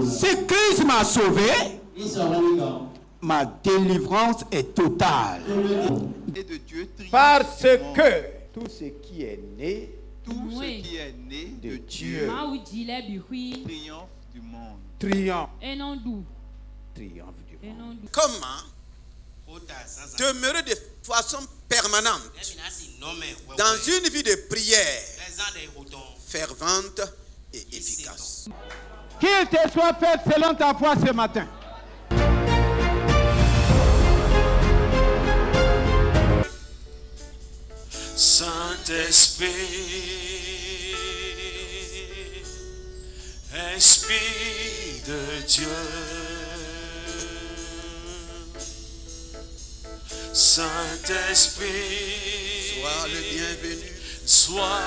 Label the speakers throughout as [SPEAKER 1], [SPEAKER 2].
[SPEAKER 1] Si Christ m'a sauvé, ma délivrance est totale.
[SPEAKER 2] De Dieu
[SPEAKER 1] Parce que tout ce qui est né,
[SPEAKER 2] de Dieu triomphe du monde.
[SPEAKER 1] Triomphe du monde.
[SPEAKER 3] Comment demeurer de façon permanente dans une vie de prière fervente et efficace.
[SPEAKER 1] Qu'il te soit fait selon ta foi ce matin.
[SPEAKER 4] Saint-Esprit, Esprit de Dieu, Saint-Esprit,
[SPEAKER 3] sois le bienvenu.
[SPEAKER 4] Sois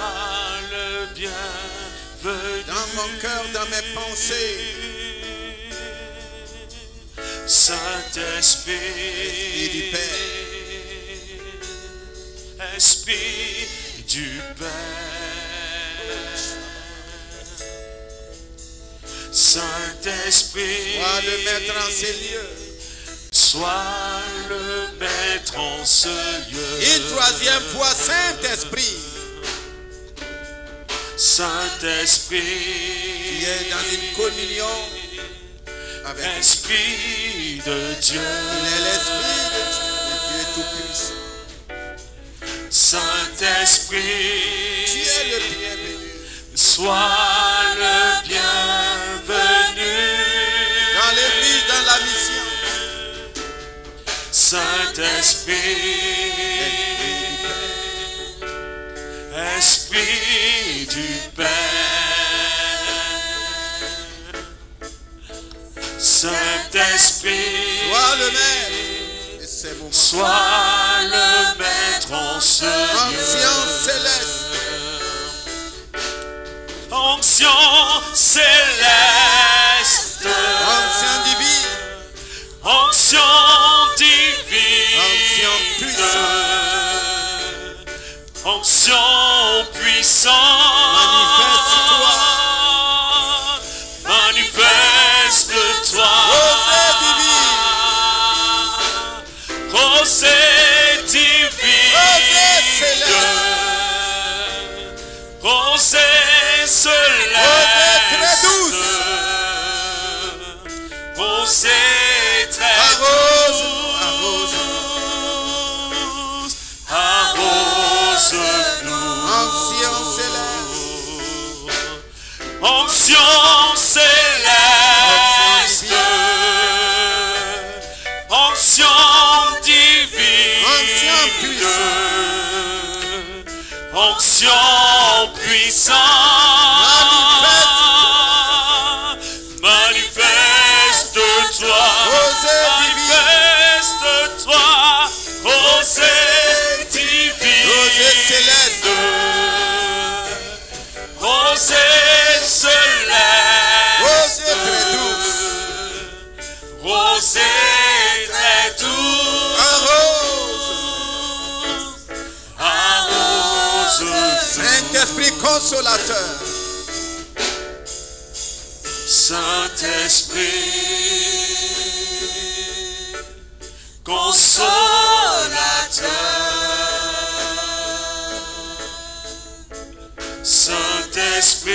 [SPEAKER 4] le bienvenu
[SPEAKER 3] dans mon cœur, dans mes pensées.
[SPEAKER 4] Saint-Esprit,
[SPEAKER 3] Esprit du Père,
[SPEAKER 4] Esprit du Père, Saint-Esprit,
[SPEAKER 3] sois le maître en ces lieux.
[SPEAKER 4] Sois le maître en ce lieu.
[SPEAKER 3] Une troisième fois, Saint-Esprit,
[SPEAKER 4] Saint-Esprit,
[SPEAKER 3] tu es dans une communion avec
[SPEAKER 4] Esprit de Dieu.
[SPEAKER 3] Il est l'Esprit de Dieu Tout-Puissant.
[SPEAKER 4] Saint-Esprit,
[SPEAKER 3] tu es le bienvenu.
[SPEAKER 4] Sois le bienvenu
[SPEAKER 3] dans l'église, dans la mission.
[SPEAKER 4] Saint-Esprit, Esprit du Père, Saint-Esprit,
[SPEAKER 3] sois le maître de ces moments.
[SPEAKER 4] Sois le maître en ce
[SPEAKER 3] Ancien
[SPEAKER 4] lieu.
[SPEAKER 3] céleste,
[SPEAKER 4] Onction céleste,
[SPEAKER 3] ancien divin,
[SPEAKER 4] onction divine,
[SPEAKER 3] ancien puissant,
[SPEAKER 4] onction puissante, manifeste-toi, rosée divine,
[SPEAKER 3] rosée céleste,
[SPEAKER 4] rosée céleste,
[SPEAKER 3] rosée très douce,
[SPEAKER 4] rosée très
[SPEAKER 3] arrose,
[SPEAKER 4] douce, arrose-nous,
[SPEAKER 3] ancien céleste,
[SPEAKER 4] onction céleste, onction divine,
[SPEAKER 3] ancien puissant,
[SPEAKER 4] onction puissante, manifeste-toi, manifeste-toi, rosée divine,
[SPEAKER 3] rosée céleste,
[SPEAKER 4] rosée céleste,
[SPEAKER 3] rosée très douce,
[SPEAKER 4] rosée très douce,
[SPEAKER 3] arrose,
[SPEAKER 4] arrose,
[SPEAKER 3] Saint-Esprit consolateur,
[SPEAKER 4] Saint-Esprit, consolateur, Saint-Esprit,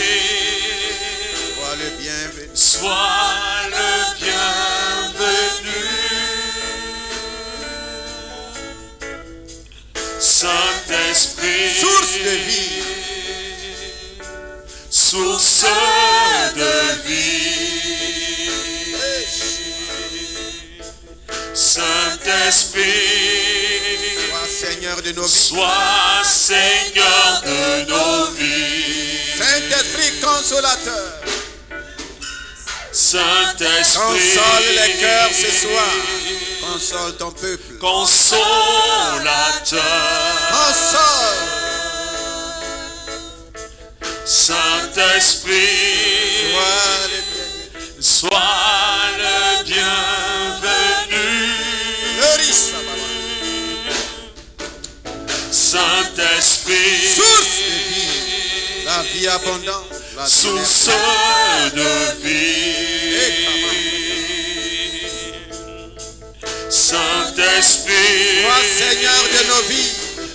[SPEAKER 3] sois le bienvenu,
[SPEAKER 4] sois le bienvenu, Saint-Esprit,
[SPEAKER 3] source de vie,
[SPEAKER 4] source de vie, Saint-Esprit,
[SPEAKER 3] sois Seigneur de nos vies,
[SPEAKER 4] sois Seigneur de nos vies,
[SPEAKER 3] Saint-Esprit consolateur,
[SPEAKER 4] Saint-Esprit,
[SPEAKER 3] console les cœurs ce soir, console ton peuple,
[SPEAKER 4] consolateur,
[SPEAKER 3] console,
[SPEAKER 4] Saint-Esprit,
[SPEAKER 3] sois le bienvenu,
[SPEAKER 4] sois le bienvenu,
[SPEAKER 3] le riche,
[SPEAKER 4] Saint-Esprit,
[SPEAKER 3] source de vie, la vie abondante, la vie
[SPEAKER 4] source
[SPEAKER 3] éternelle.
[SPEAKER 4] de vie,
[SPEAKER 3] Seigneur de nos vies.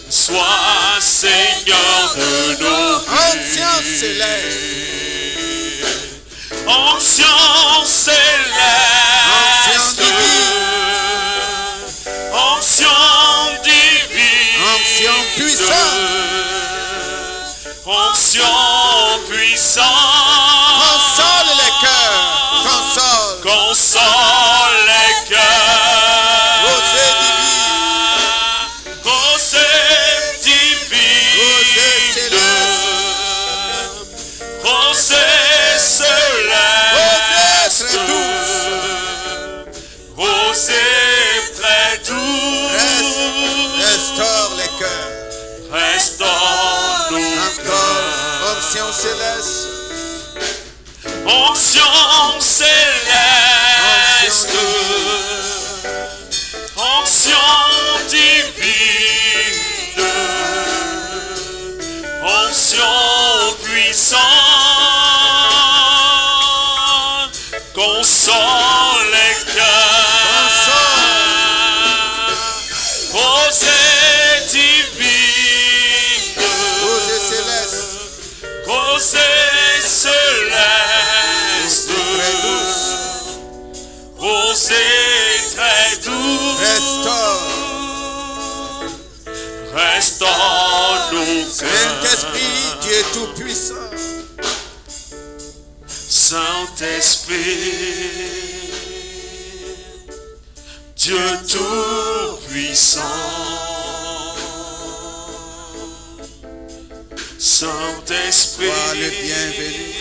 [SPEAKER 4] Sois Seigneur de nos vies.
[SPEAKER 3] Ancien céleste.
[SPEAKER 4] Ancien céleste. Ancien divin.
[SPEAKER 3] Ancien puissant.
[SPEAKER 4] Ancien puissant.
[SPEAKER 3] Console les cœurs. Console.
[SPEAKER 4] Console les cœurs.
[SPEAKER 3] Rosée divine.
[SPEAKER 4] Rosée divine.
[SPEAKER 3] Rosée céleste.
[SPEAKER 4] Rosée céleste.
[SPEAKER 3] Rosée très douce.
[SPEAKER 4] Rosée très douce.
[SPEAKER 3] Restaure les cœurs.
[SPEAKER 4] Restaure nos
[SPEAKER 3] Encore.
[SPEAKER 4] cœurs.
[SPEAKER 3] Ancien céleste.
[SPEAKER 4] Ancien céleste. Ancien divine. Ancien puissant. Console les cœurs. Rosée divine.
[SPEAKER 3] Rosée céleste.
[SPEAKER 4] Rosée céleste.
[SPEAKER 3] Très douce.
[SPEAKER 4] Rosée très douce.
[SPEAKER 3] Restaure.
[SPEAKER 4] Restaure nos cœurs.
[SPEAKER 3] Saint-Esprit, Dieu tout-puissant.
[SPEAKER 4] Saint-Esprit, Dieu tout-puissant. Saint-Esprit,
[SPEAKER 3] Sois le bienvenu.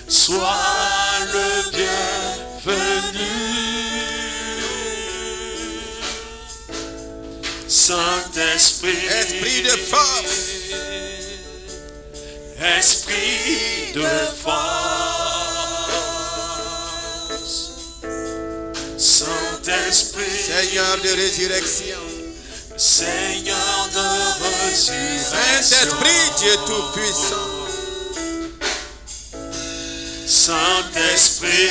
[SPEAKER 4] sois le bienvenu. Saint-Esprit,
[SPEAKER 3] Esprit de force.
[SPEAKER 4] Esprit de force. Saint-Esprit,
[SPEAKER 3] Seigneur de résurrection.
[SPEAKER 4] Seigneur de résurrection.
[SPEAKER 3] Saint-Esprit, Dieu tout-puissant.
[SPEAKER 4] Saint-Esprit,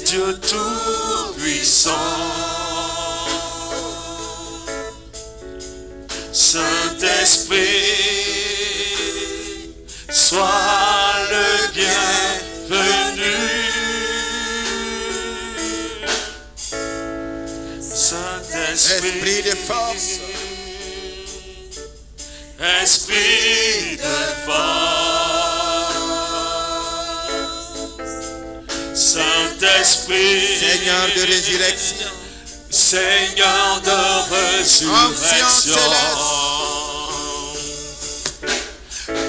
[SPEAKER 4] Dieu tout-puissant. Saint-Esprit, sois le bienvenu. Saint-Esprit,
[SPEAKER 3] Esprit de force.
[SPEAKER 4] Esprit de force. Saint-Esprit,
[SPEAKER 3] Seigneur de résurrection.
[SPEAKER 4] Seigneur de résurrection.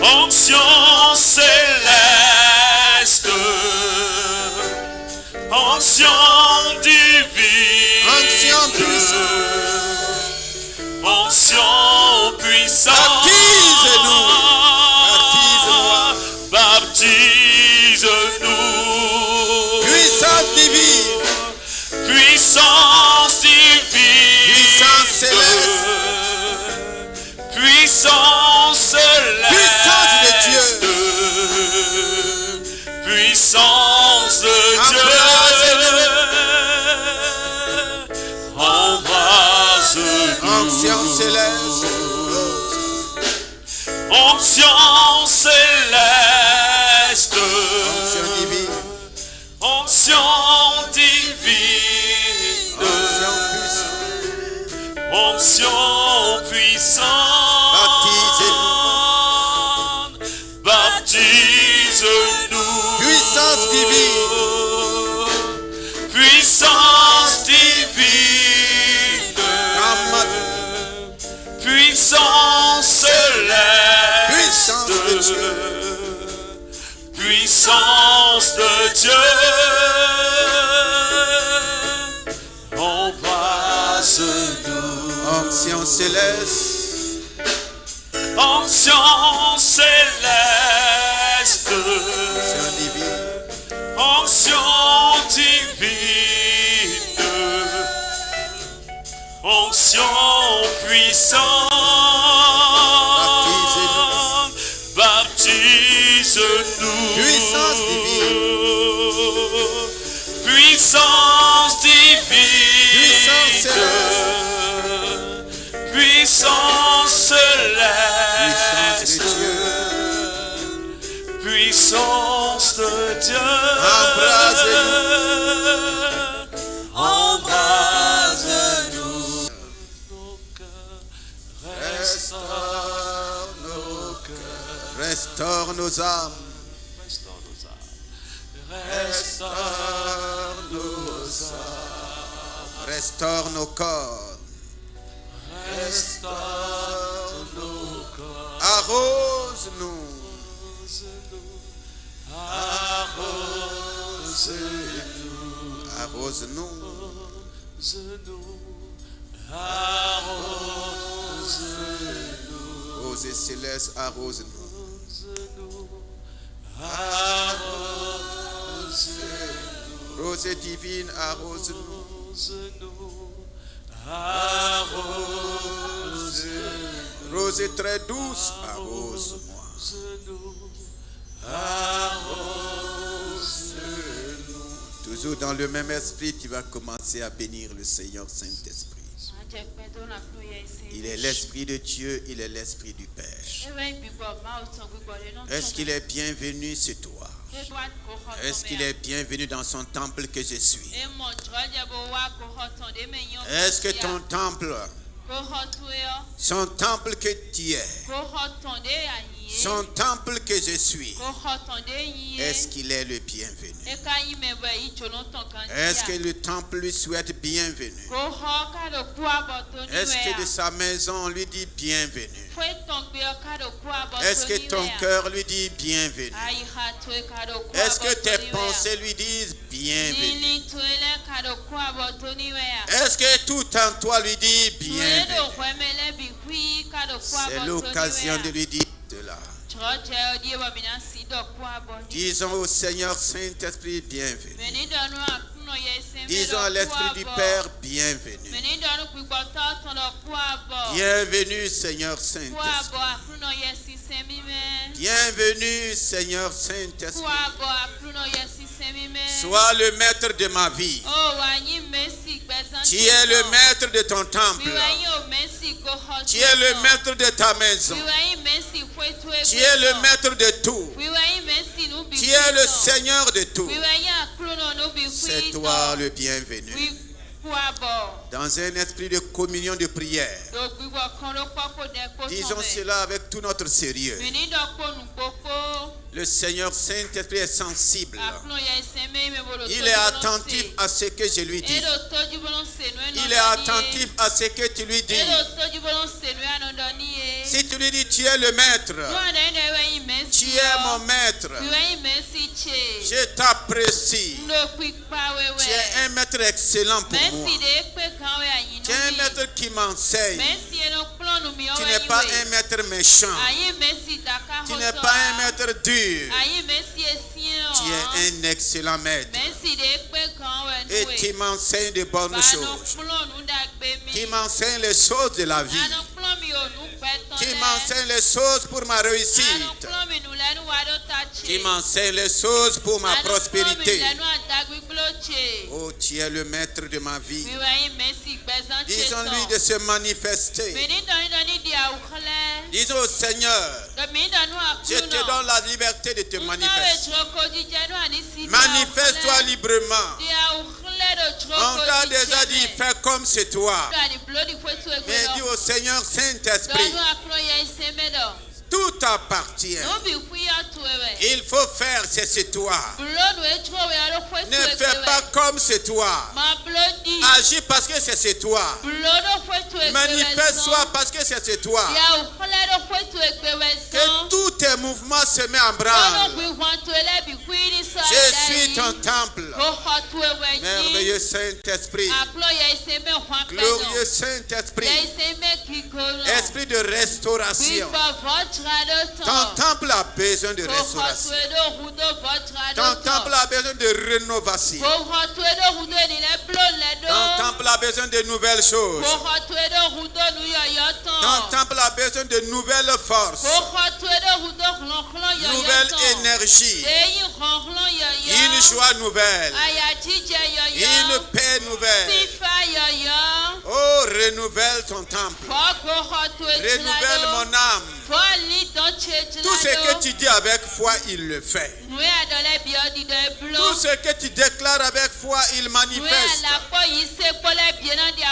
[SPEAKER 4] Ancien céleste. Ancien divin.
[SPEAKER 3] Ancien puissant.
[SPEAKER 4] Ancien puissant.
[SPEAKER 3] Baptise-nous. Baptise-moi.
[SPEAKER 4] Baptise-nous.
[SPEAKER 3] Puissance divine.
[SPEAKER 4] Puissance divine.
[SPEAKER 3] Puissance céleste.
[SPEAKER 4] Puissance céleste.
[SPEAKER 3] Puissance de Dieu.
[SPEAKER 4] Puissance de Dieu. Embrase-nous.
[SPEAKER 3] Ancien céleste.
[SPEAKER 4] Ancien céleste.
[SPEAKER 3] Ancien divin.
[SPEAKER 4] Ancien divin.
[SPEAKER 3] Ancien puissant.
[SPEAKER 4] Ancien puissant.
[SPEAKER 3] Baptisez-nous.
[SPEAKER 4] Baptise-nous.
[SPEAKER 3] Puissance divine.
[SPEAKER 4] Puissance divine. Puissance céleste.
[SPEAKER 3] Puissance de Dieu.
[SPEAKER 4] Puissance de Dieu. Embrasse-nous.
[SPEAKER 3] Ancien céleste.
[SPEAKER 4] Ancien céleste.
[SPEAKER 3] Ancien divin.
[SPEAKER 4] Ancien divine. Ancien puissant. Baptise-nous.
[SPEAKER 3] Puissance divine.
[SPEAKER 4] Puissance divine. puissance de Dieu.
[SPEAKER 3] Embrase-nous.
[SPEAKER 4] Embrase-nous. Nos cœurs,
[SPEAKER 3] Restaure nos cœurs. Restaure nos âmes.
[SPEAKER 4] restaure nos âmes.
[SPEAKER 3] Restaure nos âmes. Restaure nos corps.
[SPEAKER 4] Restaure nos corps.
[SPEAKER 3] Arrose-nous.
[SPEAKER 4] Arrose-nous.
[SPEAKER 3] Arrose-nous.
[SPEAKER 4] Arrose-nous.
[SPEAKER 3] Rose céleste, arrose-nous.
[SPEAKER 4] Arrose-nous.
[SPEAKER 3] Rose divine, arrose-nous.
[SPEAKER 4] Arrose-nous.
[SPEAKER 3] Rose très douce, arrose-moi.
[SPEAKER 4] Arrose-nous.
[SPEAKER 3] Toujours dans le même esprit, tu vas commencer à bénir le Seigneur Saint-Esprit. Il est l'Esprit de Dieu, il est l'Esprit du Père. Est-ce qu'il est bienvenu chez toi? Est-ce qu'il est bienvenu dans son temple que je suis? Est-ce que ton temple, son temple que tu es, son temple que je suis, est-ce qu'il est le bienvenu? Est-ce que le temple lui souhaite bienvenue? Est-ce que de sa maison on lui dit bienvenue? Est-ce que ton cœur lui dit bienvenue? Est-ce que tes pensées lui disent bienvenue? Est-ce que tout en toi lui dit bienvenue? C'est l'occasion de lui dire cela. Disons au Seigneur Saint-Esprit bienvenue. Disons à l'Esprit du Père bienvenue. Bienvenue Seigneur Saint-Esprit. Bienvenue Seigneur Saint-Esprit. Sois le maître de ma vie. Tu es le maître de ton temple. Tu es le maître de ta maison. Tu es le maître de tout. Tu es le Seigneur de tout. C'est toi le bienvenu. Dans un esprit de communion de prière, disons cela avec tout notre sérieux. Le Seigneur Saint-Esprit est sensible. Il est attentif à ce que je lui dis. Il est attentif à ce que tu lui dis. Si tu lui dis tu es le maître, tu es mon maître, je t'apprécie. Tu es un maître excellent pour moi. Tu es un maître qui m'enseigne. Tu n'es pas un maître méchant. Tu n'es pas un maître dur. Tu es un excellent maître. Et tu m'enseignes de bonnes choses. Tu m'enseignes les choses de la vie. Tu m'enseignes les choses pour ma réussite. Tu m'enseignes les choses pour ma prospérité. Oh, tu es le maître de ma vie. Disons-lui de se manifester. Disons au Seigneur, je te donne la liberté de te manifester. Manifeste-toi librement. On t'a déjà dit, fais comme c'est toi. Mais dis au Seigneur Saint-Esprit, tout t'appartient. Il faut faire, c'est toi. Ne fais pas comme c'est toi. Agis parce que c'est toi. Manifeste-toi parce que c'est toi. Que tous tes mouvements se mettent en branle. Je suis ton temple. Merveilleux Saint-Esprit. Glorieux Saint-Esprit. Esprit de restauration. Ton temple a besoin de restauration. Ton temple a besoin de rénovation. Ton temple a besoin de nouvelles choses. Ton temple a besoin de nouvelles forces. Nouvelle énergie. Une joie nouvelle. Une paix nouvelle. Oh, renouvelle ton temple. Renouvelle mon âme. Tout ce que tu dis avec foi, il le fait. Tout ce que tu déclares avec foi, il manifeste.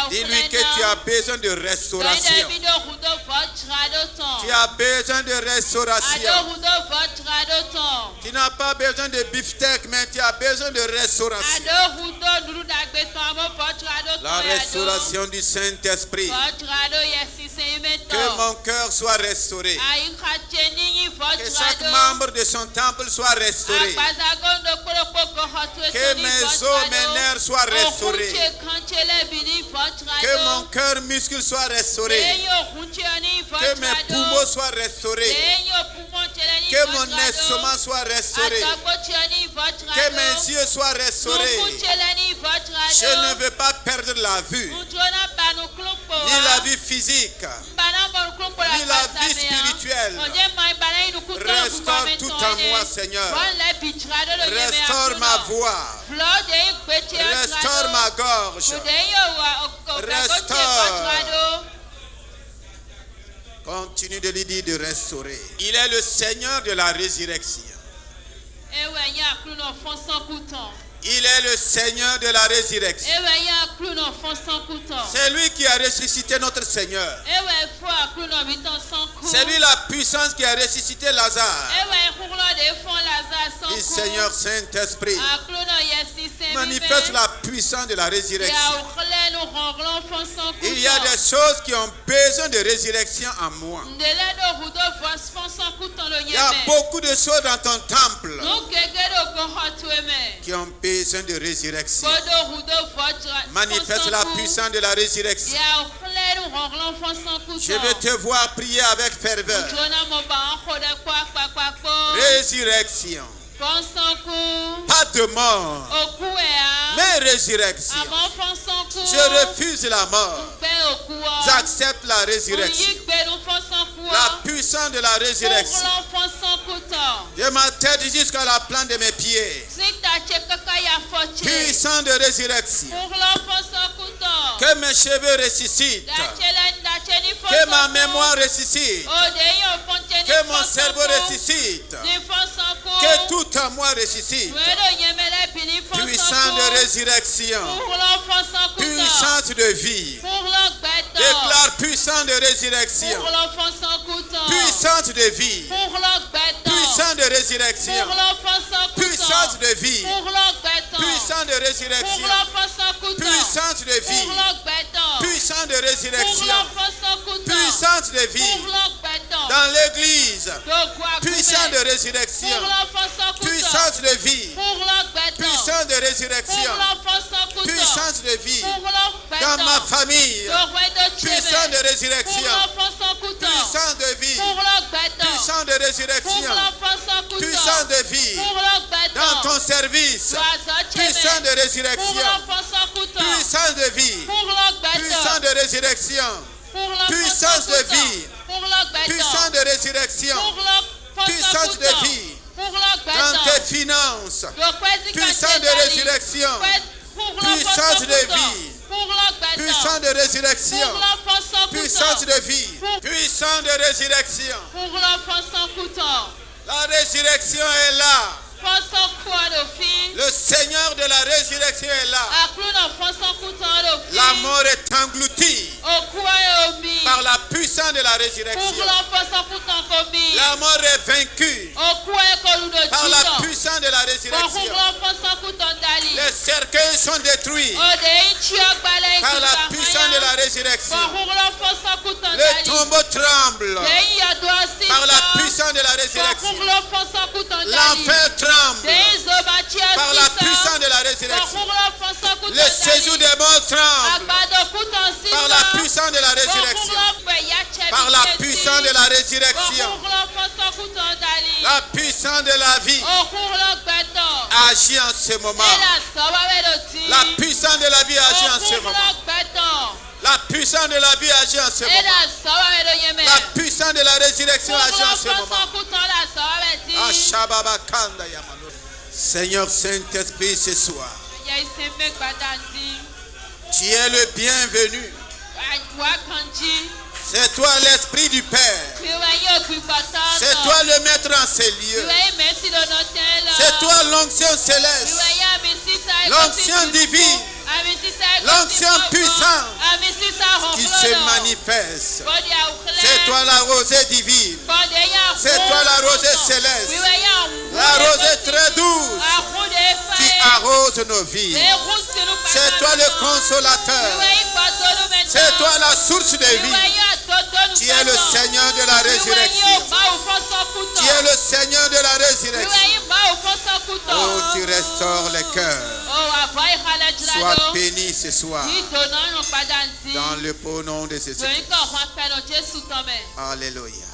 [SPEAKER 3] Dis-lui que tu as besoin de restauration. Tu as besoin de restauration. Tu n'as pas besoin de beefsteak, mais tu as besoin de restauration. La restauration du Saint-Esprit. Que mon cœur soit restauré. Que chaque membre de son temple soit restauré. Que mes os, mes nerfs soient restaurés. Que mon cœur muscle soit restauré. Que mes poumons soient restaurés. Que mon estomac soit restauré. Que mes yeux soient restaurés. Je ne veux pas perdre la vue, ni la vie physique, ni la vie spirituelle. Restaure tout en moi, Seigneur. Restaure ma voix. Restaure ma gorge. Restaure. Continue de lui dire de restaurer. Il est le Seigneur de la résurrection. Il est le Seigneur de la résurrection. C'est lui qui a ressuscité notre Seigneur. C'est lui la puissance qui a ressuscité Lazare. Le Seigneur Saint-Esprit manifeste la puissance de la résurrection. Il y a des choses qui ont besoin de résurrection en moi. Il y a beaucoup de choses dans ton temple qui ont besoin de résurrection. Manifeste la puissance de la résurrection. Je veux te voir prier avec ferveur. Résurrection. Pas de mort, mais résurrection. Je refuse la mort. J'accepte la résurrection. La puissance de la résurrection. De ma tête jusqu'à la plante de mes pieds. Puissance de résurrection. Que mes cheveux ressuscitent. Que ma mémoire ressuscite. Que mon cerveau ressuscite. Que tout en moi ressuscite. Puissance de résurrection. Puissance de vie. Déclare puissance de résurrection. Puissance de vie. Puissance de résurrection. Puissance de vie. Puissance de résurrection. Puissance de vie. Puissance de résurrection. Puissance de vie. Dans l'église. Puissance de résurrection. Puissance de vie. Puissance de résurrection. Puissance de vie. Dans ma famille. Puissance de résurrection. Puissance de vie. Puissance de résurrection. Puissance de vie. Dans ton service. Puissance de résurrection. Puissance de vie. Puissance de résurrection. Puissance de vie. Puissance de résurrection. Puissance de vie. Dans tes finances. Puissance de résurrection. Puissance de vie. Puissance de résurrection. Puissance de vie. Puissance de résurrection. La résurrection est là. Le Seigneur de la résurrection est là. La mort est engloutie par la puissance de la résurrection. La mort est vaincue par la puissance de la résurrection. Les cercueils sont détruits par la puissance de la résurrection. Les tombeaux tremblent par la puissance de la résurrection. L'enfer tremble par la puissance de la résurrection. Le séjour des morts tremble par la puissance de la résurrection. Par la puissance de la résurrection. La puissance de la vie agit en ce moment. La puissance de la vie agit en ce moment. La puissance de la vie agit en ce moment. La puissance de la résurrection agit en ce moment. Seigneur Saint-Esprit, ce soir, tu es le bienvenu C'est toi l'Esprit du Père. C'est toi le Maître en ces lieux. C'est toi l'onction céleste. L'onction divine. L'onction puissante qui se manifeste. C'est toi la rosée divine. C'est toi la rosée céleste. La rosée très douce qui arrose nos vies. C'est toi le consolateur. C'est toi la source de vie. Tu es le Seigneur de la résurrection. Tu es le Seigneur de la résurrection. Oh, tu restaures les cœurs. Sois béni ce soir. Dans le beau nom de Jésus. Alléluia.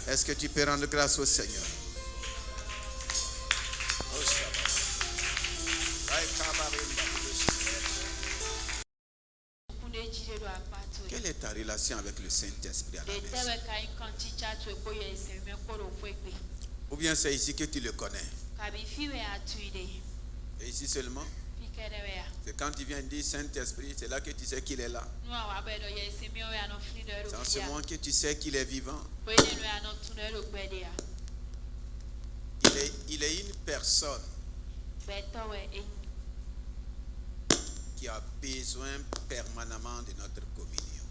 [SPEAKER 3] Est-ce que tu peux rendre grâce au Seigneur? Quelle est ta relation avec le Saint-Esprit à la maison? Ou bien c'est ici que tu le connais? Et ici seulement? C'est quand tu viens dire Saint-Esprit, c'est là que tu sais qu'il est là. C'est en ce moment que tu sais qu'il est vivant. Il est une personne qui a besoin permanemment de notre communion.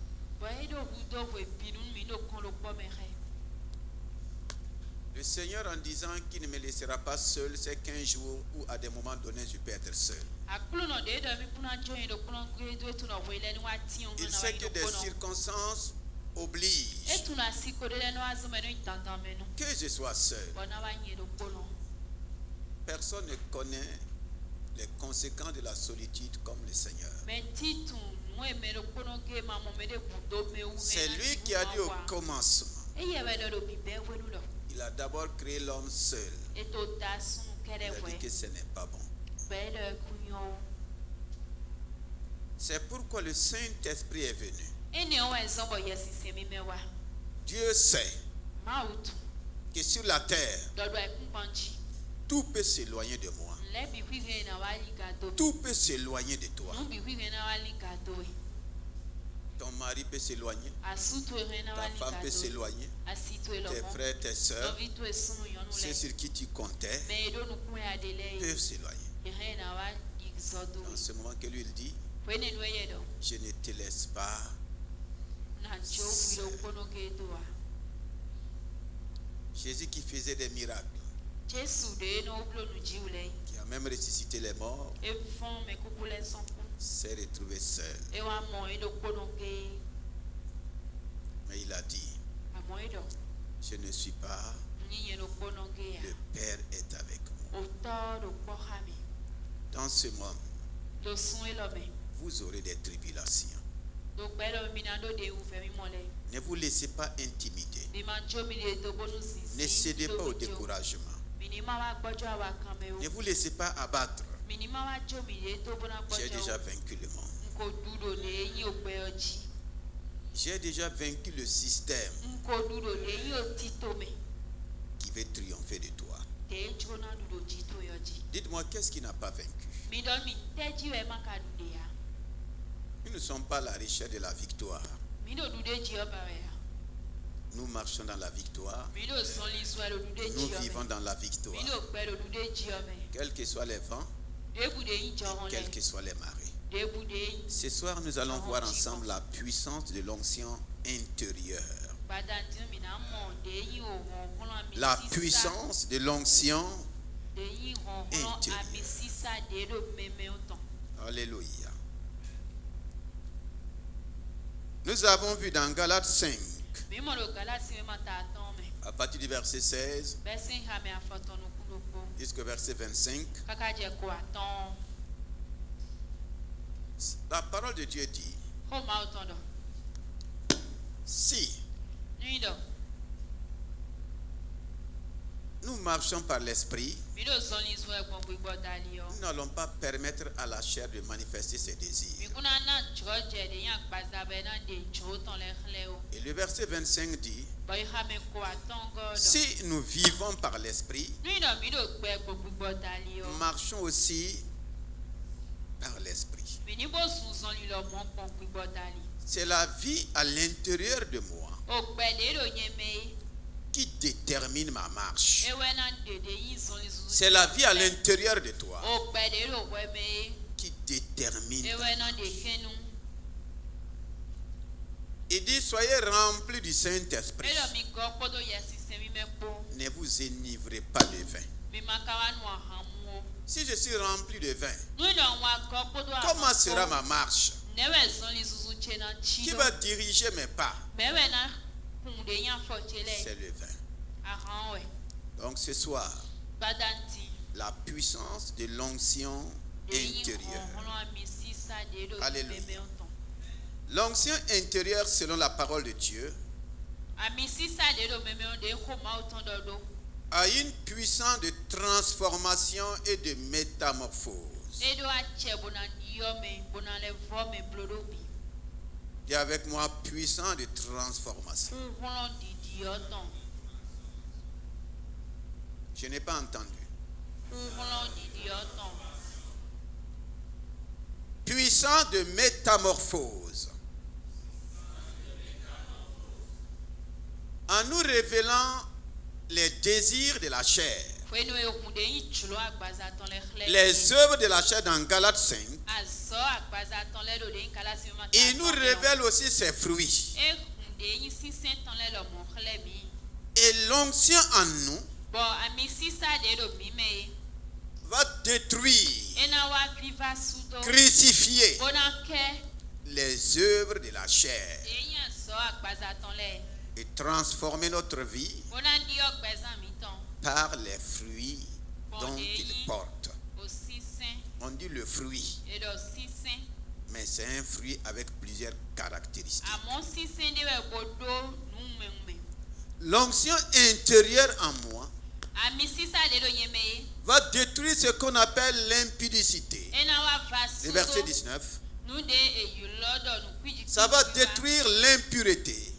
[SPEAKER 3] Le Seigneur, en disant qu'il ne me laissera pas seul, c'est qu'un jour où à des moments donnés je peux être seul. Il sait que des circonstances obligent que je sois seul. Personne ne connaît les conséquences de la solitude comme le Seigneur. C'est lui qui a dit au commencement. Il a d'abord créé l'homme seul. Il a dit que ce n'est pas bon. C'est pourquoi le Saint-Esprit est venu. Dieu sait que sur la terre, tout peut s'éloigner de moi. Tout peut s'éloigner de toi. Ton mari peut s'éloigner. Ta femme peut s'éloigner. Tes frères, tes soeurs, ceux sur qui tu comptais peuvent s'éloigner. Dans ce moment que lui il dit, je ne te laisse pas seul. Jésus qui faisait des miracles, qui a même ressuscité les morts, s'est retrouvé seul. Mais il a dit, je ne suis pas, le Père est avec moi. Dans ce monde, vous aurez des tribulations. Ne vous laissez pas intimider. Ne cédez pas au découragement. Ne vous laissez pas abattre. J'ai déjà vaincu le monde. J'ai déjà vaincu le système qui veut triompher de toi. Dites-moi, qu'est-ce qui n'a pas vaincu? Nous ne sommes pas à la recherche de la victoire. Nous marchons dans la victoire. Nous vivons dans la victoire. Quels que soient les vents, quels que soient les marées. Ce soir, nous allons voir ensemble la puissance de l'onction intérieure. La puissance de l'onction intérieure. Alléluia. Nous avons vu dans Galates 5, à partir du verset 16 jusqu'au verset 25, la parole de Dieu dit, si nous marchons par l'esprit, nous n'allons pas permettre à la chair de manifester ses désirs. Et le verset 25 dit, si nous vivons par l'esprit, marchons aussi par l'esprit. C'est la vie à l'intérieur de moi qui détermine ma marche. C'est la vie à l'intérieur de toi qui détermine. Il dit, soyez remplis du Saint-Esprit. Ne vous enivrez pas de vin. Si je suis rempli de vin, comment sera ma marche? Qui va diriger mes pas? C'est le vin. Donc ce soir, la puissance de l'onction intérieure. Alléluia. L'onction intérieure, selon la parole de Dieu, a une puissance de transformation et de métamorphose. Dis avec moi, puissance de transformation. Je n'ai pas entendu. Puissance de métamorphose. En nous révélant les désirs de la chair, les œuvres de la chair dans Galates 5, il nous révèle aussi ses fruits. Et l'onction en nous va détruire, crucifier les œuvres de la chair et transformer notre vie par les fruits dont il porte. On dit le fruit, mais c'est un fruit avec plusieurs caractéristiques. L'onction intérieure en moi va détruire ce qu'on appelle l'impudicité. Le verset 19. Ça va détruire l'impureté.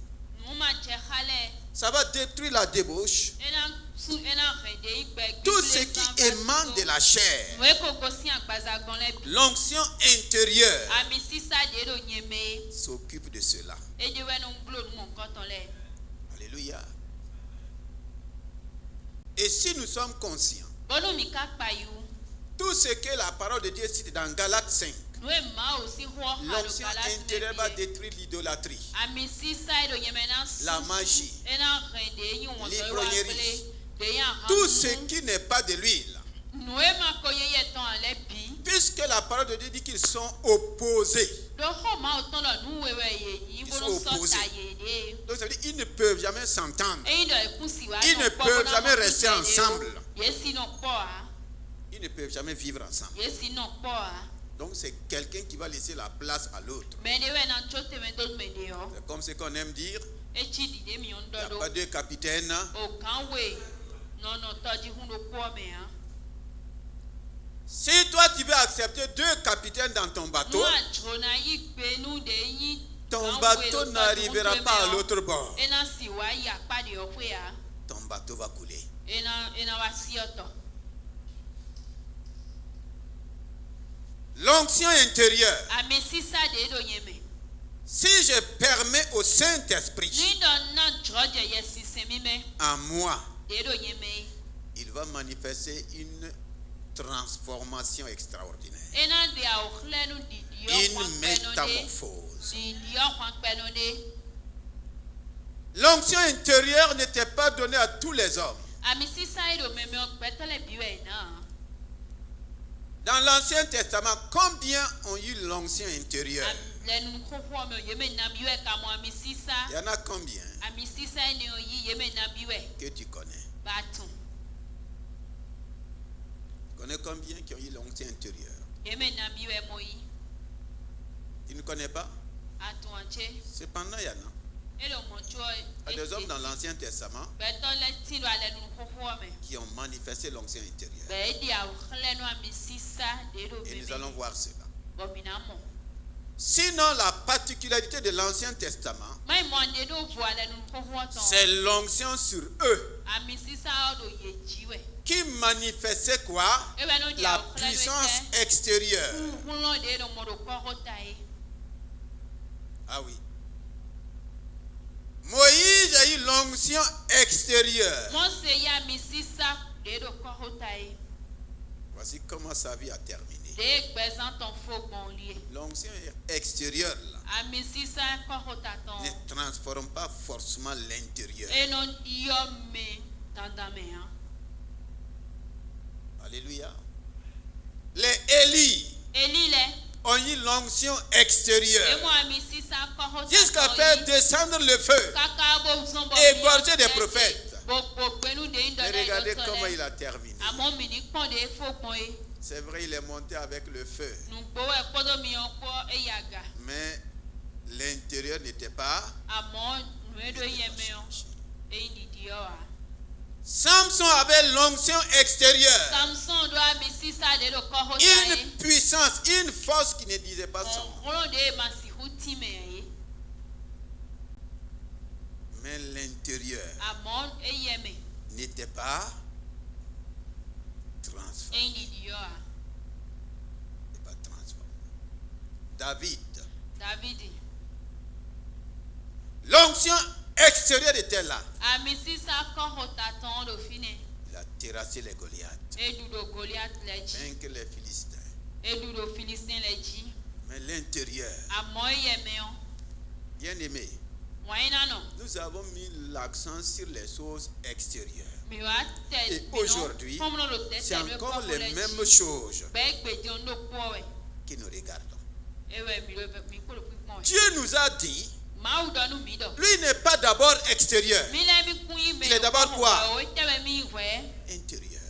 [SPEAKER 3] Ça va détruire la débauche. Tout ce qui émane de la chair. L'onction intérieure s'occupe de cela. Alléluia. Et si nous sommes conscients, tout ce que la parole de Dieu cite dans Galates 5, l'onction intérieure va détruire l'idolâtrie, la magie, l'ivrognerie, tout ce qui n'est pas de l'huile. Puisque la parole de Dieu dit qu'ils sont opposés. Ils sont opposés. Donc ça veut dire qu'ils ne peuvent jamais s'entendre. Ils ne peuvent jamais rester ensemble. Ils ne peuvent jamais vivre ensemble. Donc c'est quelqu'un qui va laisser la place à l'autre. C'est comme ce qu'on aime dire. Il n'y a pas deux capitaines. Si toi tu veux accepter deux capitaines dans ton bateau, ton bateau n'arrivera pas à l'autre bord. Ton bateau va couler. L'onction intérieure. Si je permets au Saint-Esprit en moi, il va manifester une transformation extraordinaire. Une métamorphose. L'onction intérieure n'était pas donnée à tous les hommes. Dans l'Ancien Testament, combien ont eu l'onction intérieure? Il y en a combien que tu connais? Tu connais combien qui ont eu l'onction intérieure? Tu ne connais pas? Cependant, il y en a. Il y a des hommes dans l'Ancien Testament qui ont manifesté l'onction intérieure. Et nous allons voir cela. Sinon, la particularité de l'Ancien Testament, c'est l'onction sur eux qui manifestait quoi? La puissance extérieure. Ah oui. Moïse a eu l'onction extérieure. Voici comment sa vie a terminé. L'onction extérieure là, ne transforme pas forcément l'intérieur. Alléluia. Les Élie ont eu l'onction extérieure jusqu'à faire descendre le feu et égorger des prophètes. Et regardez comment il a terminé. C'est vrai, il est monté avec le feu. Mais l'intérieur n'était pas. Samson avait l'onction extérieure. Une puissance, une force qui ne disait pas son nom. Mais l'intérieur n'était pas transformé. David. L'onction extérieure était là. Il a terrassé les Goliaths. Vaincu les Philistins. Mais l'intérieur. Bien aimé. Nous avons mis l'accent sur les choses extérieures. Et aujourd'hui, c'est encore les mêmes choses qui nous regardons. Dieu nous a dit, lui n'est pas d'abord extérieur. Il est d'abord quoi? Intérieur.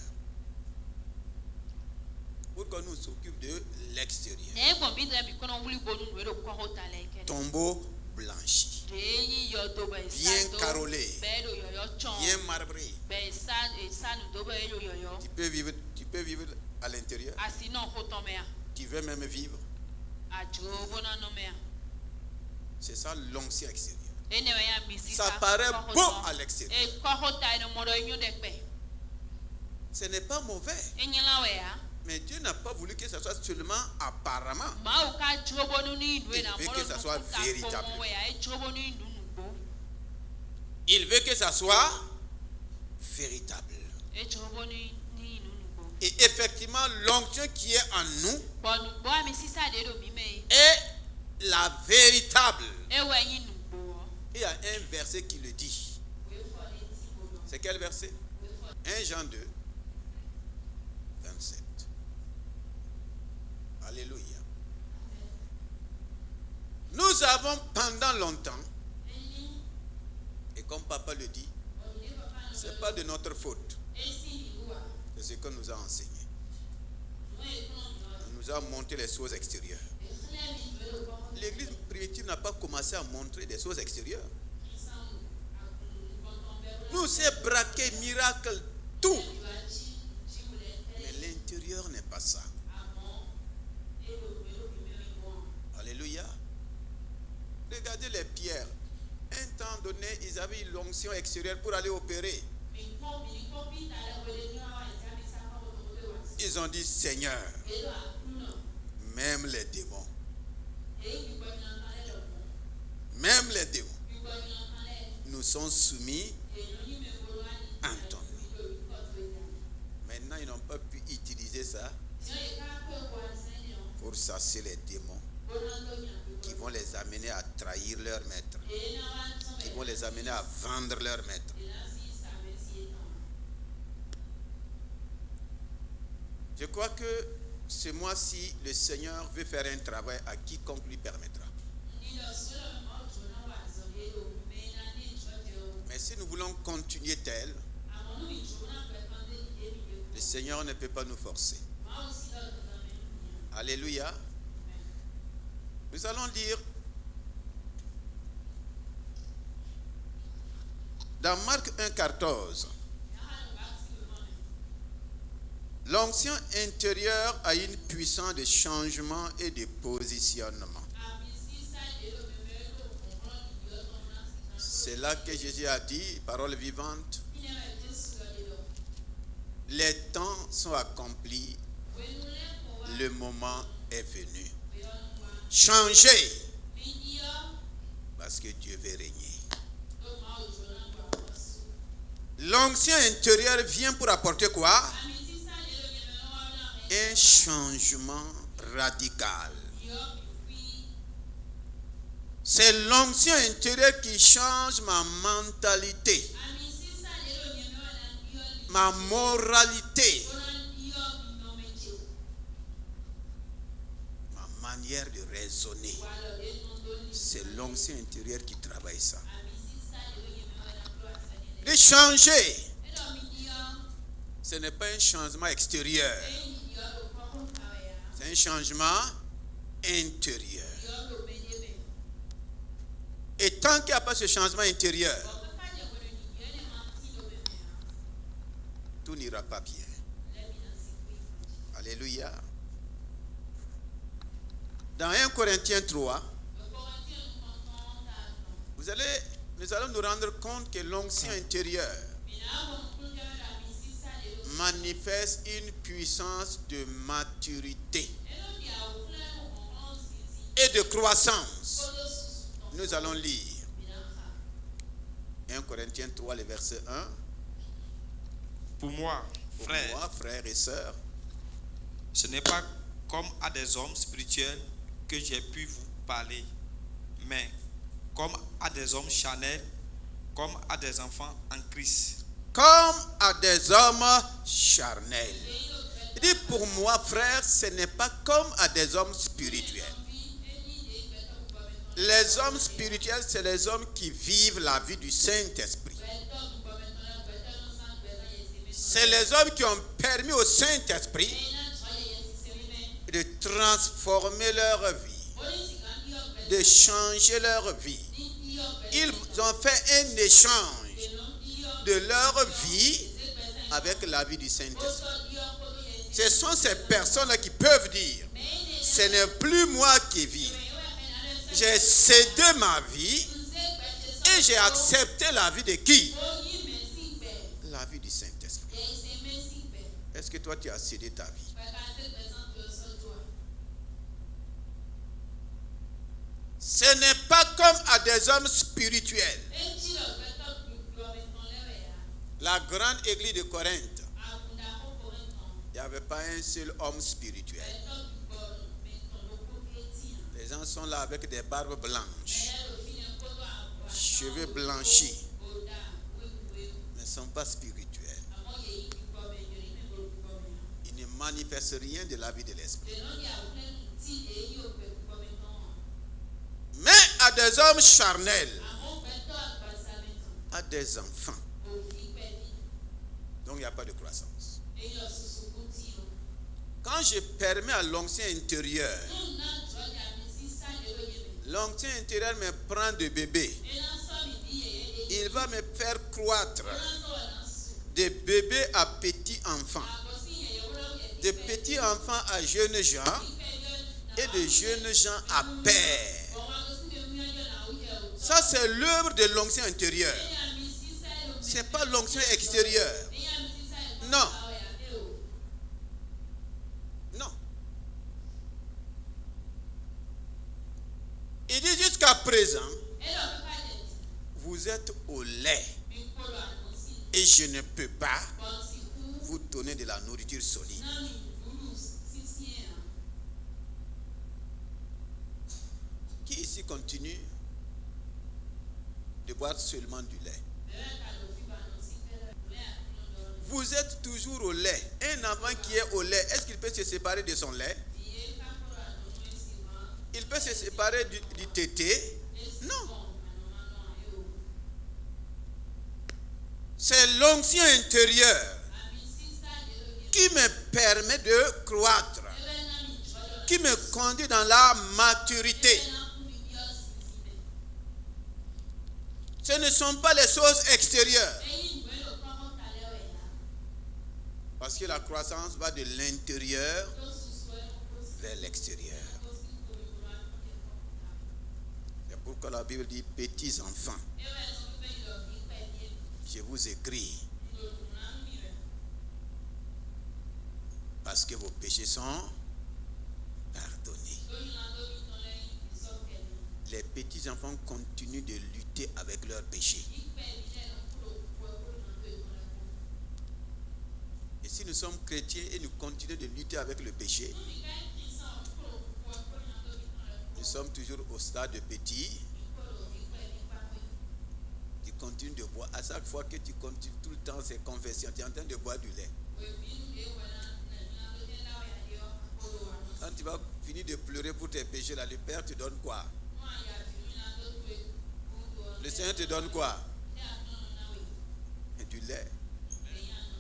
[SPEAKER 3] Pour qu'on nous s'occupe de l'extérieur. Tombeau blanchi, bien carrelé, bien marbré. Tu peux vivre à l'intérieur. Tu veux même vivre. C'est ça l'onction extérieure. Ça paraît beau à l'extérieur. Ce n'est pas mauvais. Mais Dieu n'a pas voulu que ça soit seulement apparemment. Il veut que ça soit véritable. Il veut que ça soit véritable. Et effectivement, l'onction qui est en nous est la véritable. Il y a un verset qui le dit. C'est quel verset? 1 Jean 2, 27. Alléluia. Nous avons pendant longtemps, et comme papa le dit, ce n'est pas de notre faute. C'est ce qu'on nous a enseigné. On nous a montré les choses extérieures. L'église primitive n'a pas commencé à montrer des choses extérieures. Nous c'est braqué, miracle, tout. Mais l'intérieur n'est pas ça. Alléluia. Regardez les pierres. Un temps donné, ils avaient une l'onction extérieure pour aller opérer. Ils ont dit, Seigneur, même les démons, nous sont soumis à ton nom. Maintenant, ils n'ont pas pu utiliser ça pour chasser les démons qui vont les amener à trahir leur maître, qui vont les amener à vendre leur maître. Je crois que ce mois-ci, le Seigneur veut faire un travail à quiconque lui permettra. Mais si nous voulons continuer tel, le Seigneur ne peut pas nous forcer. Alléluia. Nous allons lire dans Marc 1,14. L'onction intérieure a une puissance de changement et de positionnement. C'est là que Jésus a dit, parole vivante, les temps sont accomplis, le moment est venu. Changez Parce que Dieu veut régner. L'onction intérieure vient pour apporter quoi? Un changement radical. C'est l'onction intérieure qui change ma mentalité, ma moralité, ma manière de raisonner. C'est l'onction intérieure qui travaille ça. De changer. Ce n'est pas un changement extérieur. C'est un changement intérieur. Et tant qu'il n'y a pas ce changement intérieur, tout n'ira pas bien. Alléluia. Dans 1 Corinthiens 3, nous allons nous rendre compte que l'onction intérieure manifeste une puissance de maturité et de croissance. Nous allons lire 1 Corinthiens 3, le verset 1.
[SPEAKER 5] Pour moi,
[SPEAKER 3] frères et sœurs,
[SPEAKER 5] ce n'est pas comme à des hommes spirituels que j'ai pu vous parler, mais comme à des hommes charnels, comme à des enfants en Christ.
[SPEAKER 3] Comme à des hommes charnels. Il dit, pour moi, frère, ce n'est pas comme à des hommes spirituels. Les hommes spirituels, c'est les hommes qui vivent la vie du Saint-Esprit. C'est les hommes qui ont permis au Saint-Esprit de transformer leur vie, de changer leur vie. Ils ont fait un échange de leur vie avec la vie du Saint-Esprit. Ce sont ces personnes qui peuvent dire, ce n'est plus moi qui vis. J'ai cédé ma vie et j'ai accepté la vie de qui? La vie du Saint-Esprit. Est-ce que toi tu as cédé ta vie? Ce n'est pas comme à des hommes spirituels. La grande église de Corinthe, il n'y avait pas un seul homme spirituel. Les gens sont là avec des barbes blanches, cheveux blanchis, mais ne sont pas spirituels. Ils ne manifestent rien de la vie de l'esprit. Mais à des hommes charnels, à des enfants, donc il n'y a pas de croissance. Quand je permets à l'onction intérieure, l'onction intérieure me prend de bébé, il va me faire croître de bébé à petit enfant, de petits enfants à jeunes gens et de jeunes gens à père. Ça, c'est l'œuvre de l'onction intérieure. Ce n'est pas l'onction extérieure. Non. Non. Il dit jusqu'à présent, vous êtes au lait et je ne peux pas vous donner de la nourriture solide. Qui ici continue de boire seulement du lait? Vous êtes toujours au lait. Un enfant qui est au lait, est-ce qu'il peut se séparer de son lait? Il peut se séparer du tété? Non. C'est l'onction intérieure qui me permet de croître, qui me conduit dans la maturité. Ce ne sont pas les choses extérieures. Parce que la croissance va de l'intérieur vers l'extérieur. C'est pourquoi la Bible dit petits enfants, je vous écris parce que vos péchés sont pardonnés. les petits-enfants continuent de lutter avec leurs péchés. Et si nous sommes chrétiens et nous continuons de lutter avec le péché, nous sommes toujours au stade de petit. Tu continues de boire. À chaque fois que tu continues tout le temps ces confessions, tu es en train de boire du lait. Quand tu vas finir de pleurer pour tes péchés, là, le Père te donne quoi? Le Seigneur te donne quoi? Du lait.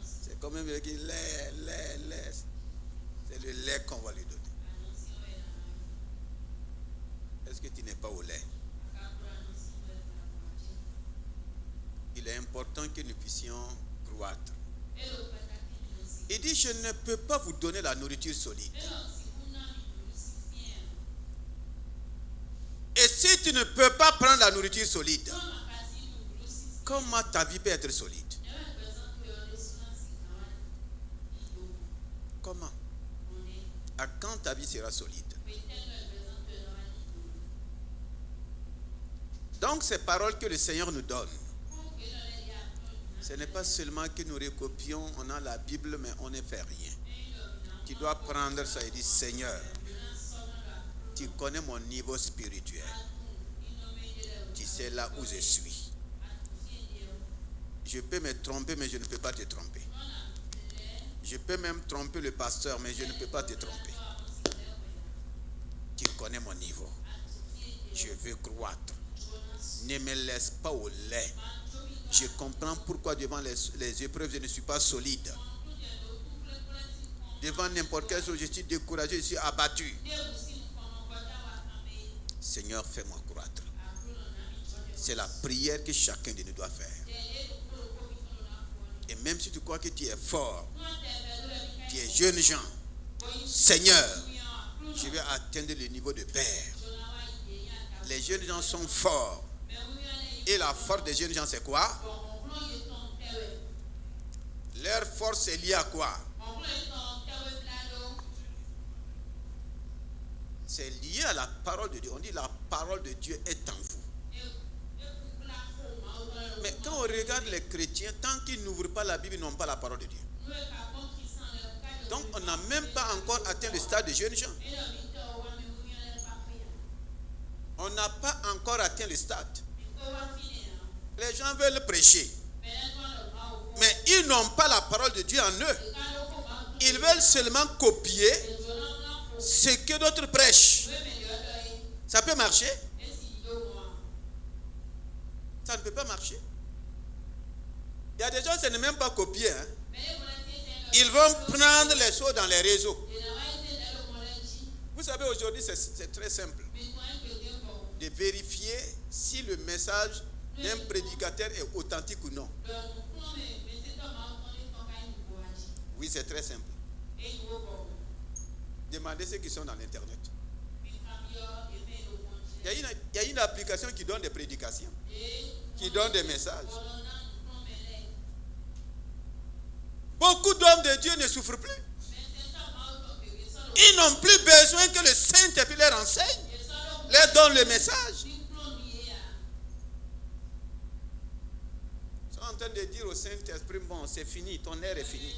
[SPEAKER 3] C'est comme même qui lait. C'est le lait qu'on va lui donner. Est-ce que tu n'es pas au lait? Il est important que nous puissions croître. Il dit, je ne peux pas vous donner la nourriture solide. Et si tu ne peux pas prendre la nourriture solide, comment ta vie peut être solide? Comment? À quand ta vie sera solide? Donc ces paroles que le Seigneur nous donne, ce n'est pas seulement que nous recopions, on a la Bible, mais on ne fait rien. Tu dois prendre ça et dire, Seigneur, tu connais mon niveau spirituel. Tu sais là où je suis. Je peux me tromper, mais je ne peux pas te tromper. Je peux même tromper le pasteur, mais je ne peux pas te tromper. Tu connais mon niveau. Je veux croître. Ne me laisse pas au lait. Je comprends pourquoi devant les épreuves, je ne suis pas solide. Devant n'importe quelle chose, je suis découragé, je suis abattu. Seigneur, fais-moi croître. C'est la prière que chacun de nous doit faire. Et même si tu crois que tu es fort, tu es jeune gens, Seigneur, je vais atteindre le niveau de Père. Les jeunes gens sont forts. Et la force des jeunes gens, c'est quoi? Leur force est liée à quoi? C'est lié à la parole de Dieu. On dit la parole de Dieu est en vous. Mais quand on regarde les chrétiens, tant qu'ils n'ouvrent pas la Bible, ils n'ont pas la parole de Dieu. Donc on n'a même pas encore atteint le stade des jeunes gens. On n'a pas encore atteint le stade. Les gens veulent prêcher, mais ils n'ont pas la parole de Dieu en eux. Ils veulent seulement copier ce que d'autres prêchent. Ça peut marcher? Ça ne peut pas marcher. Il y a des gens, ce n'est même pas copier. Ils vont prendre les choses dans les réseaux. Vous savez, aujourd'hui, c'est très simple de vérifier si le message d'un prédicateur est authentique ou non. Oui, c'est très simple. Demandez ceux qui sont dans l'internet. Il y a une application qui donne des prédications, qui donne des messages. Beaucoup d'hommes de Dieu ne souffrent plus. Ils n'ont plus besoin que le Saint-Esprit leur enseigne, leur donne le message. Ils sont en train de dire au Saint-Esprit, bon, c'est fini, ton air est fini.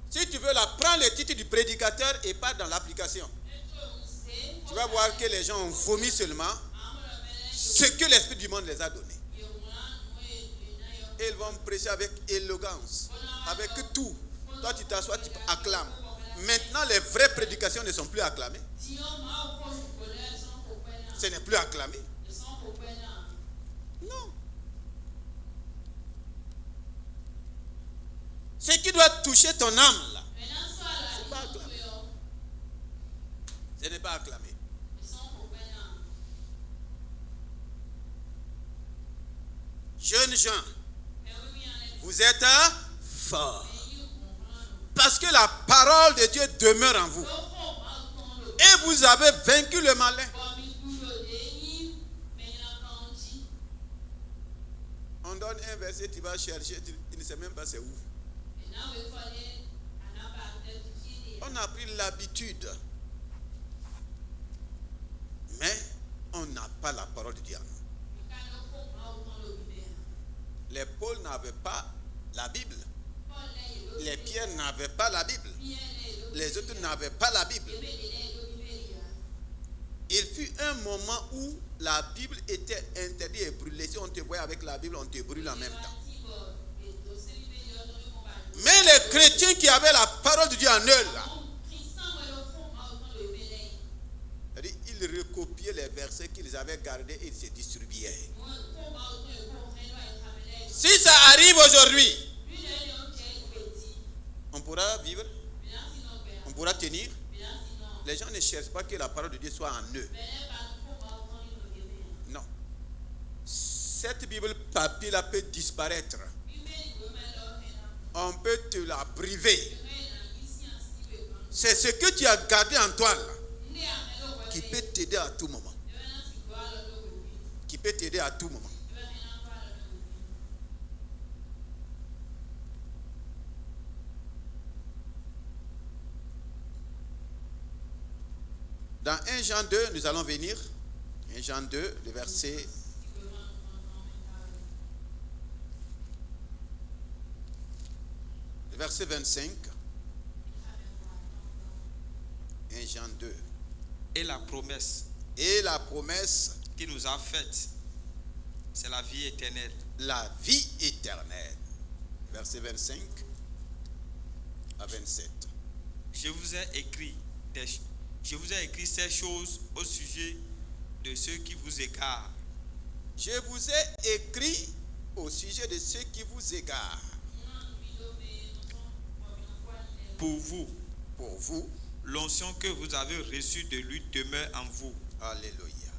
[SPEAKER 3] Si tu veux là, prends le titre du prédicateur et pars dans l'application. Tu vas voir que les gens ont vomi seulement ce que l'esprit du monde les a donné. Et ils vont prêcher avec élégance, avec tout. Toi, tu t'assois, tu acclames. Maintenant, les vraies prédications ne sont plus acclamées. Ce n'est plus acclamé. Non. Ce qui doit toucher ton âme, là, c'est pas acclamé. Ce n'est pas acclamé. Jeunes gens, vous êtes forts. Parce que la parole de Dieu demeure en vous. Et vous avez vaincu le malin. On donne un verset, tu vas chercher, tu ne sais même pas c'est où. On a pris l'habitude on n'a pas la parole de Dieu. Les Paul n'avaient pas la Bible. Les Pierre n'avaient pas la Bible. Les autres n'avaient pas la Bible. Il fut un moment où la Bible était interdite et brûlée. Si on te voit avec la Bible, on te brûle en même temps. Mais les chrétiens qui avaient la parole de Dieu en eux, là, ils recopiaient les versets qu'ils avaient gardés et ils se distribuaient. Si ça arrive aujourd'hui, on pourra vivre, on pourra tenir. Les gens ne cherchent pas que la parole de Dieu soit en eux. Non. Cette Bible papier-là peut disparaître. On peut te la priver. C'est ce que tu as gardé en toi là, qui peut t'aider à tout moment. Qui peut t'aider à tout moment. Dans 1 Jean 2, nous allons venir. 1 Jean 2, le verset 25. 1 Jean 2.
[SPEAKER 5] Et la promesse
[SPEAKER 3] qui
[SPEAKER 5] nous a faite, c'est la vie éternelle.
[SPEAKER 3] La vie éternelle. Verset 25 à 27.
[SPEAKER 5] Je vous ai écrit ces choses au sujet de ceux qui vous égarent.
[SPEAKER 3] Je vous ai écrit au sujet de ceux qui vous égarent.
[SPEAKER 5] Pour
[SPEAKER 3] vous,
[SPEAKER 5] l'onction que vous avez reçue de lui demeure en vous.
[SPEAKER 3] Alléluia.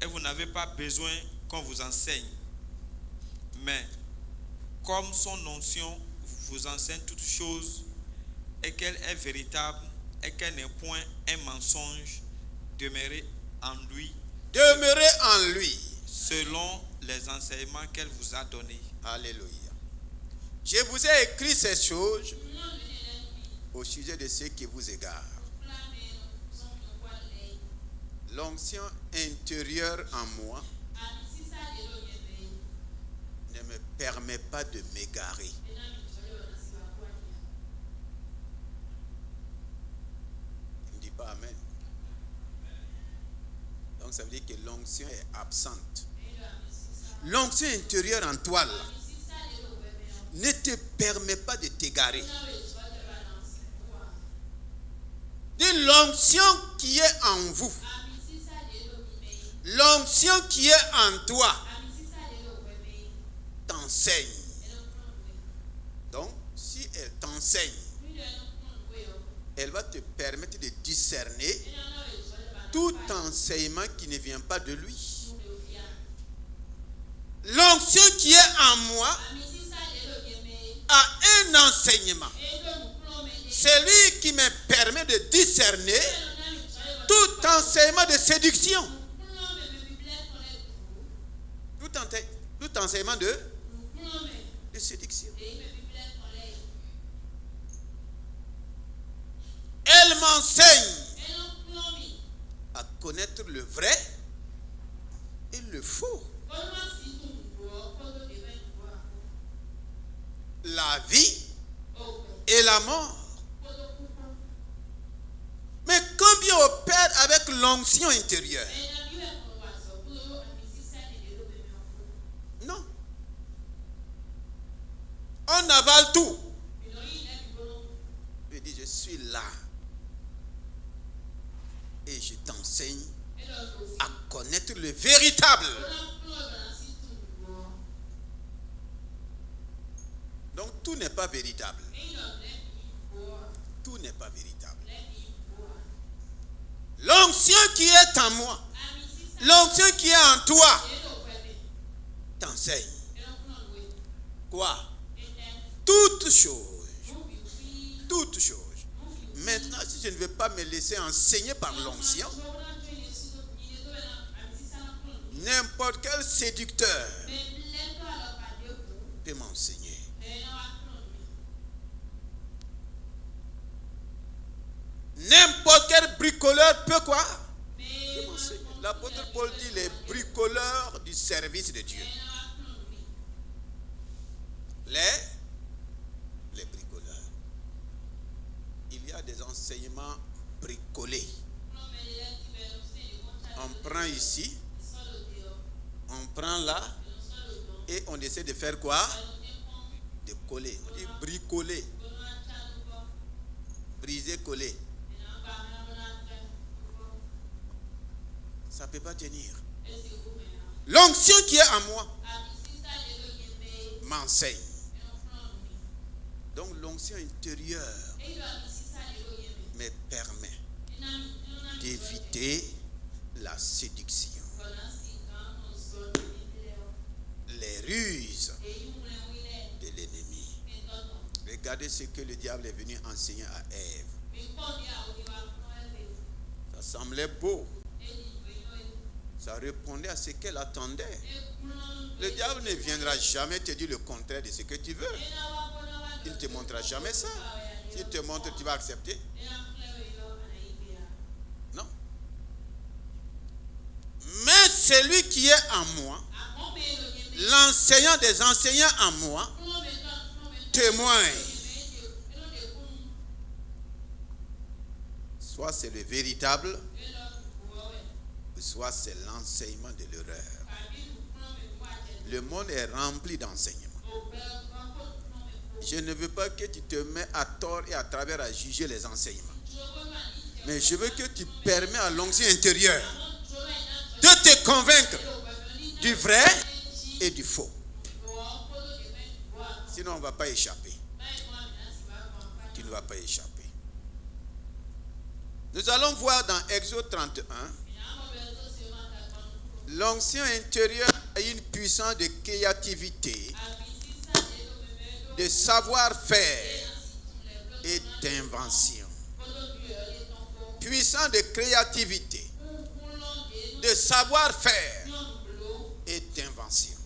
[SPEAKER 5] Et vous n'avez pas besoin qu'on vous enseigne. Mais comme son onction vous enseigne toutes choses et qu'elle est véritable et qu'elle n'est point un mensonge, demeurez en lui.
[SPEAKER 3] Demeurez en lui.
[SPEAKER 5] Selon les enseignements qu'elle vous a donnés.
[SPEAKER 3] Alléluia. Je vous ai écrit ces choses au sujet de ceux qui vous égarent. L'onction intérieure en moi ne me permet pas de m'égarer. Il ne dit pas amen. Donc ça veut dire que l'onction est absente. L'onction intérieure en toi là, ne te permet pas de t'égarer. L'onction qui est en vous, l'onction qui est en toi, t'enseigne. Donc, si elle t'enseigne, elle va te permettre de discerner tout enseignement qui ne vient pas de lui. L'onction qui est en moi a un enseignement. C'est lui qui me permet de discerner tout enseignement de séduction. Tout enseignement de séduction. Elle m'enseigne à connaître le vrai et le faux. La vie et la mort. Mais combien opère avec l'onction intérieure? Non. On avale tout. Il dit, je suis là. Et je t'enseigne à connaître le véritable. Donc tout n'est pas véritable. Tout n'est pas véritable. L'onction qui est en moi, l'onction qui est en toi, t'enseigne. Quoi? Toutes choses. Toutes choses. Maintenant, si je ne veux pas me laisser enseigner par l'onction, n'importe quel séducteur peut m'enseigner. N'importe quel bricoleur peut quoi? Peut m'enseigner. L'apôtre Paul dit les bricoleurs du service de Dieu. Les bricoleurs. Il y a des enseignements bricolés. On prend ici, on prend là, et on essaie de faire quoi? De coller. On dit bricoler. Briser, coller. Ça ne peut pas tenir. L'onction qui est en moi m'enseigne. Donc l'onction intérieure me permet d'éviter la séduction, les ruses de l'ennemi. Regardez ce que le diable est venu enseigner à Ève. Ça semblait beau. Ça répondait à ce qu'elle attendait. Le diable ne viendra jamais te dire le contraire de ce que tu veux. Il ne te montrera jamais ça. S'il te montre, tu vas accepter. Non. Mais celui qui est en moi, l'enseignant des enseignants en moi, témoigne. Soit c'est le véritable, soit c'est l'enseignement de l'erreur. Le monde est rempli d'enseignements. Je ne veux pas que tu te mets à tort et à travers à juger les enseignements. Mais je veux que tu permets à l'onction intérieure de te convaincre du vrai et du faux. Sinon, on ne va pas échapper. Tu ne vas pas échapper. Nous allons voir dans Exode 31. L'onction intérieure a une puissance de créativité, de savoir-faire et d'invention. Puissance de créativité, de savoir-faire et d'invention.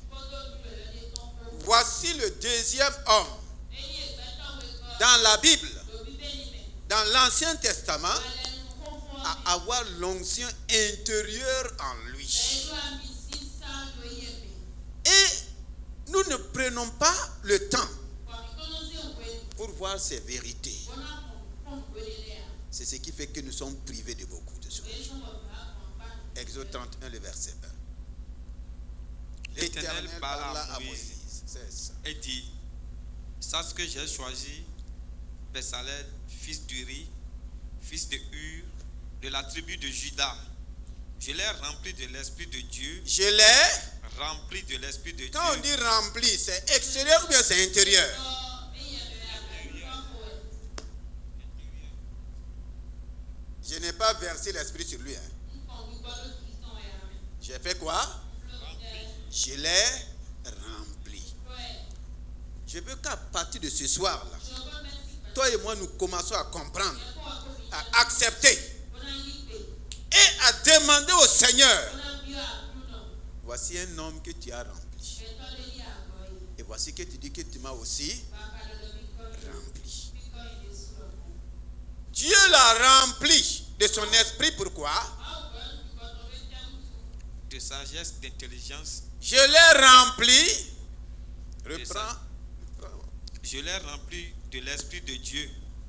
[SPEAKER 3] Voici le deuxième homme dans la Bible, dans l'Ancien Testament, à avoir l'onction intérieure en lui. Et nous ne prenons pas le temps pour voir ces vérités. C'est ce qui fait que nous sommes privés de beaucoup de choses. Exode 31, le verset 1.
[SPEAKER 5] L'Éternel parla à Moïse et dit: sache que j'ai choisi Bessalel, fils d'Uri, fils de Hur, de la tribu de Juda. Je l'ai rempli de l'Esprit de Dieu.
[SPEAKER 3] Je l'ai
[SPEAKER 5] rempli de l'Esprit de Dieu.
[SPEAKER 3] Quand on dit rempli, c'est extérieur ou bien c'est intérieur? Je n'ai pas versé l'Esprit sur lui. J'ai fait quoi? Je l'ai rempli. Je veux qu'à partir de ce soir-là, toi et moi, nous commençons à comprendre, à accepter et à demander au Seigneur: voici un homme que tu as rempli. Et voici que tu dis que tu m'as aussi rempli. Dieu l'a rempli de son esprit. Pourquoi?
[SPEAKER 5] De sagesse, d'intelligence.
[SPEAKER 3] Je l'ai rempli. Reprends.
[SPEAKER 5] Je l'ai rempli de l'Esprit de Dieu,